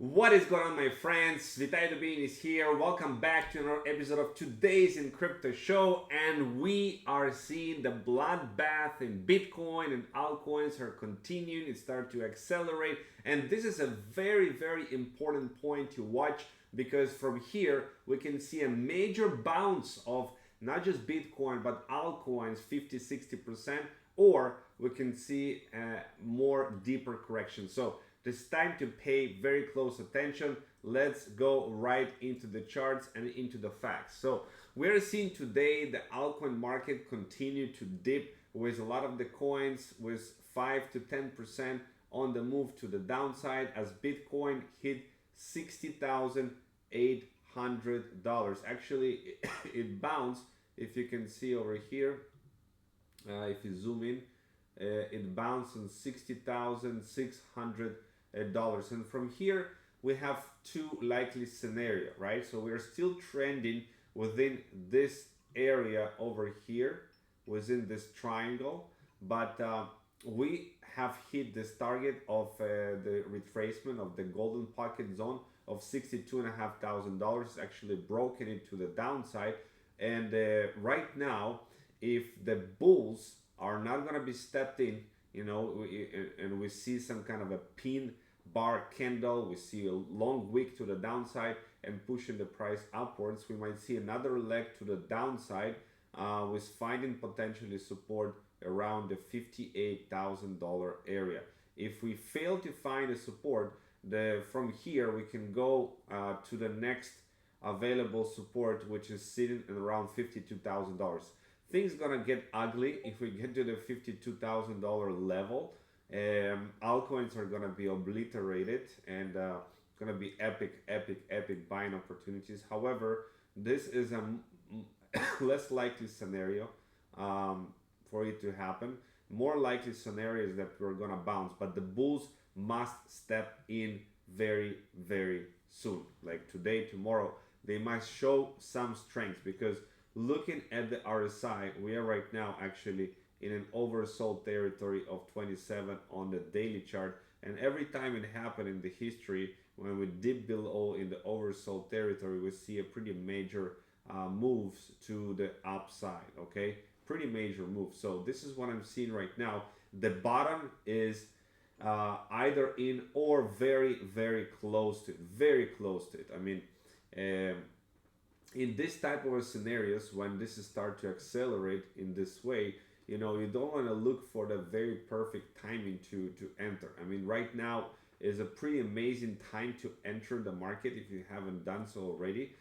What is going on, my friends? Vitaly Dubin is here. Welcome back to another episode of today's in Crypto Show. And we are seeing the bloodbath in Bitcoin and altcoins are continuing. It started to accelerate. And this is a very, very important point to watch because from here we can see a major bounce of not just Bitcoin but altcoins 50-60%, or we can see a more deeper correction. So it's time to pay very close attention. Let's go right into the charts and into the facts. So we're seeing today the altcoin market continue to dip with a lot of the coins with 5 to 10% on the move to the downside as Bitcoin hit $60,800. Actually, it bounced. If you can see over here, if you zoom in, it bounced on $60,600. And from here we have two likely scenario, right? So we're still trending within this area over here, within this triangle, but we have hit this target of the retracement of the golden pocket zone of $62,500. It's actually broken into the downside, and right now, if the bulls are not going to be stepped in, and we see some kind of a pin bar candle, we see a long wick to the downside and pushing the price upwards, we might see another leg to the downside with finding potentially support around the $58,000 area. If we fail to find a support, from here we can go to the next available support, which is sitting at around $52,000. Things gonna get ugly if we get to the $52,000 level. Altcoins are gonna be obliterated and gonna be epic buying opportunities. However, this is a less likely scenario for it to happen. More likely scenario is that we're gonna bounce, but the bulls must step in very soon, like today, tomorrow. They must show some strength, because looking at the RSI, we are right now actually in an oversold territory of 27 on the daily chart. And every time it happened in the history, when we dip below in the oversold territory, we see a pretty major moves to the upside, okay? Pretty major moves. So this is what I'm seeing right now. The bottom is either in or very close to it, I mean, in this type of scenarios, when this is start to accelerate in this way, you don't want to look for the very perfect timing to enter. I mean, right now is a pretty amazing time to enter the market if you haven't done so already.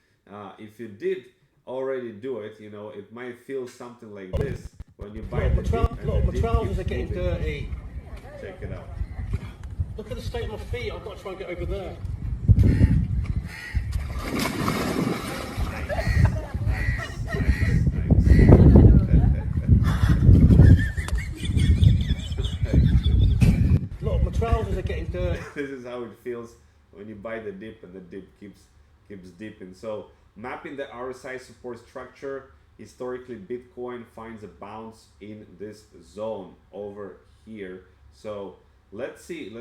If you did already do it, it might feel something like this when you buy the dip and Look, my the dip trousers keeps are getting moving. dirty. Check it out. Look at the state of my feet. I've got to try and get over there. Look, my trousers are getting dirty. This is how it feels when you buy the dip and the dip keeps dipping. So mapping the RSI support structure, historically Bitcoin finds a bounce in this zone over here. So let's see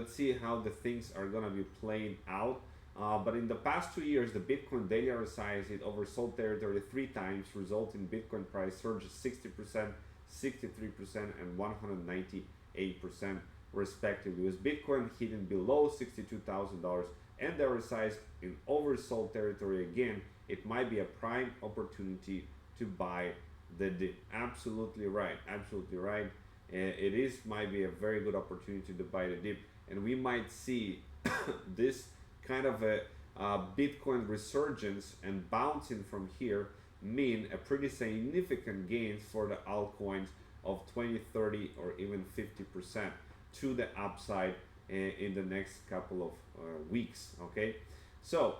how the things are gonna be playing out. But in the past 2 years, the Bitcoin daily RSI has hit oversold territory 3 times, resulting in Bitcoin price surges 60%, 63%, and 198% respectively, with Bitcoin hitting below $62,000 and the RSI in oversold territory again. It might be a prime opportunity to buy the dip. Absolutely right. It might be a very good opportunity to buy the dip, and we might see this kind of a Bitcoin resurgence and bouncing from here mean a pretty significant gains for the altcoins of 20, 30, or even 50% to the upside in the next couple of weeks. Okay, so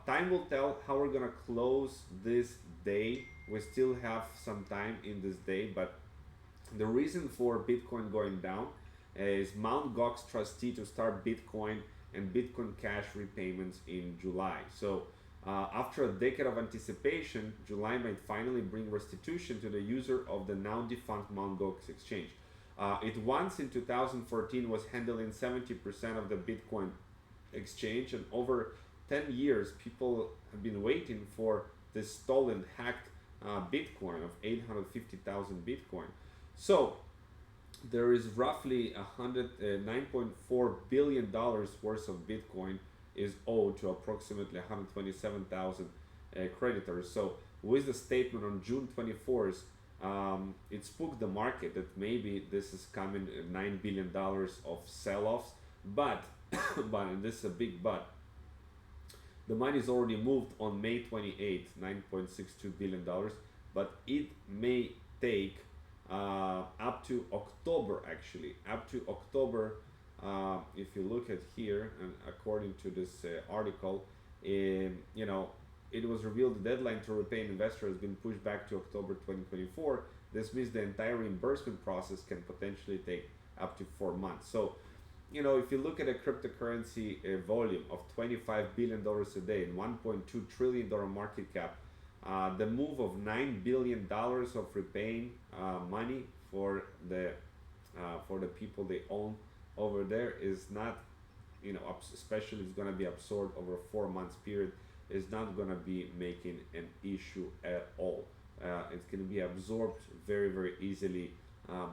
time will tell how we're gonna close this day. We still have some time in this day, but the reason for Bitcoin going down is Mt. Gox trustee to start Bitcoin and Bitcoin Cash repayments in July. So after a decade of anticipation, July might finally bring restitution to the user of the now defunct Mt. Gox exchange. It once in 2014 was handling 70% of the Bitcoin exchange, and over 10 years people have been waiting for this stolen, hacked Bitcoin of 850,000 Bitcoin. So there is roughly $9.4 billion worth of Bitcoin is owed to approximately 127,000 creditors. So with the statement on June 24th, it spooked the market that maybe this is coming $9 billion of sell-offs, but and this is a big but, the money is already moved on May 28th, $9.62 billion, but it may take up to October, actually, up to October. If you look at here, and according to this article, you know, it was revealed the deadline to repay an investor has been pushed back to October 2024. This means the entire reimbursement process can potentially take up to 4 months. So, you know, if you look at a cryptocurrency volume of $25 billion a day and $1.2 trillion market cap, the move of $9 billion of repaying money for the people they own over there is not, you know, especially it's going to be absorbed over a 4 months period, is not going to be making an issue at all. It's going to be absorbed very, very easily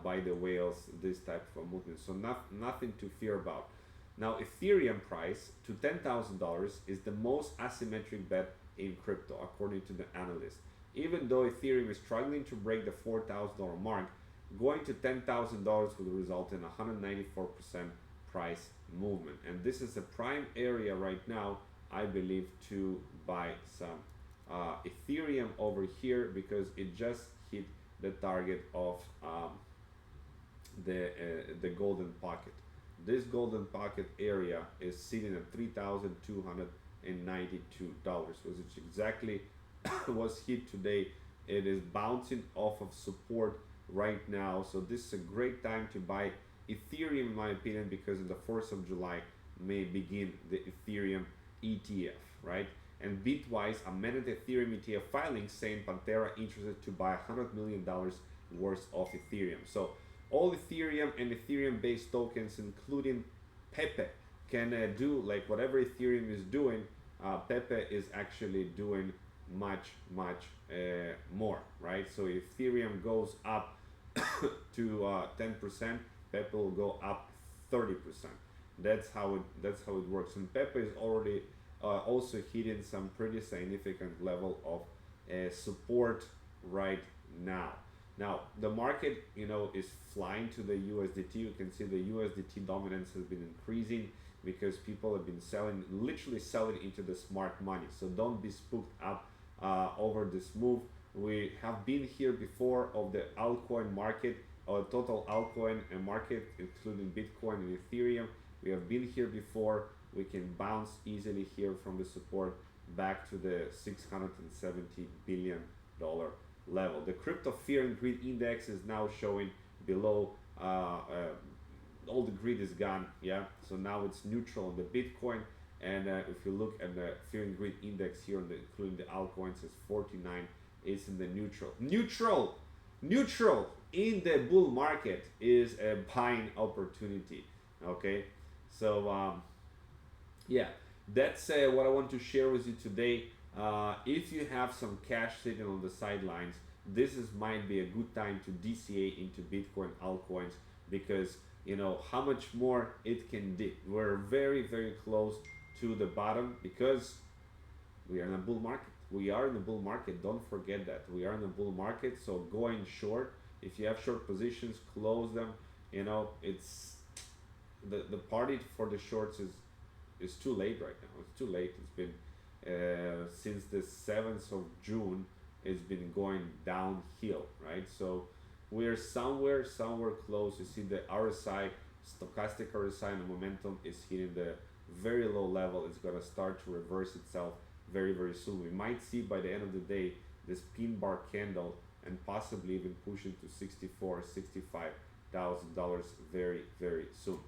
by the whales, this type of movement. So nothing to fear about. Now, Ethereum price to $10,000 is the most asymmetric bet in crypto, according to the analyst. Even though Ethereum is struggling to break the $4,000 mark, going to $10,000 would result in 194% price movement. And this is a prime area right now, I believe, to buy some Ethereum over here, because it just hit the target of the golden pocket. This golden pocket area is sitting at $3,292, which exactly was hit today. It is bouncing off of support right now, so this is a great time to buy Ethereum, in my opinion, because in the 4th of July may begin the Ethereum ETF, right? And Bitwise amended Ethereum ETF filing saying Pantera interested to buy $100 million worth of Ethereum. So all Ethereum and Ethereum based tokens, including Pepe, can do like whatever Ethereum is doing. Pepe is actually doing much more, right? So if Ethereum goes up to 10%, Pepe will go up 30%. That's how it works. And Pepe is already also hitting some pretty significant level of support right now. Now the market, you know, is flying to the USDT. You can see the USDT dominance has been increasing because people have been selling, literally selling into the smart money. So don't be spooked up over this move. We have been here before of the altcoin market, or total altcoin market, including Bitcoin and Ethereum. We have been here before. We can bounce easily here from the support back to the $670 billion level. The crypto fear and greed index is now showing below, all the greed is gone, yeah? So now it's neutral on the Bitcoin. And if you look at the fear and greed index here, including the altcoins, it's 49. It's in the neutral. Neutral in the bull market is a buying opportunity, okay? So yeah, that's what I want to share with you today. If you have some cash sitting on the sidelines, this might be a good time to DCA into Bitcoin altcoins, because you know how much more it can dip. We're very close to the bottom because we are in a bull market. We are in a bull market. Don't forget that we are in a bull market. So going short, if you have short positions, close them. You know, it's the party for the shorts is too late right now. It's too late. It's been since the 7th of June, it's been going downhill, right? So we're somewhere close. You see the RSI, stochastic RSI, and the momentum is hitting the very low level. It's gonna start to reverse itself very soon. We might see by the end of the day this pin bar candle and possibly even push into $65,000 very soon.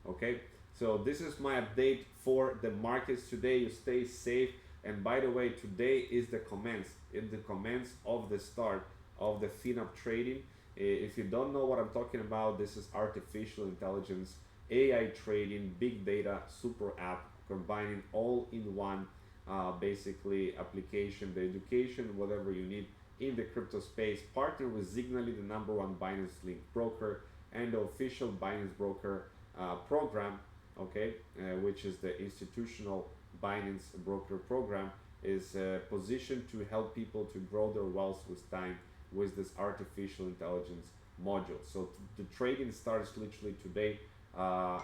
Okay, so this is my update for the markets today. You stay safe. And by the way, today is the commence of the start of the FINAP trading. If you don't know what I'm talking about, this is artificial intelligence, AI trading, big data, super app combining all in one basically application, the education, whatever you need in the crypto space. Partner with Signally, the #1 Binance Link broker, and the official Binance broker program, okay, which is the institutional Binance broker program, is positioned to help people to grow their wealth with time with this artificial intelligence module. So the trading starts literally today,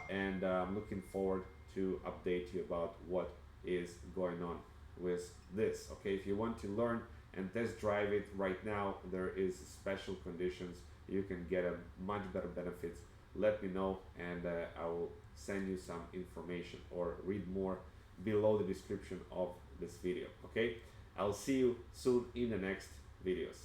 and I'm looking forward to update you about what is going on with this. Okay, if you want to learn and test drive it right now, there is special conditions. You can get a much better benefits. Let me know, and I will send you some information, or read more below the description of this video. Okay, I'll see you soon in the next videos.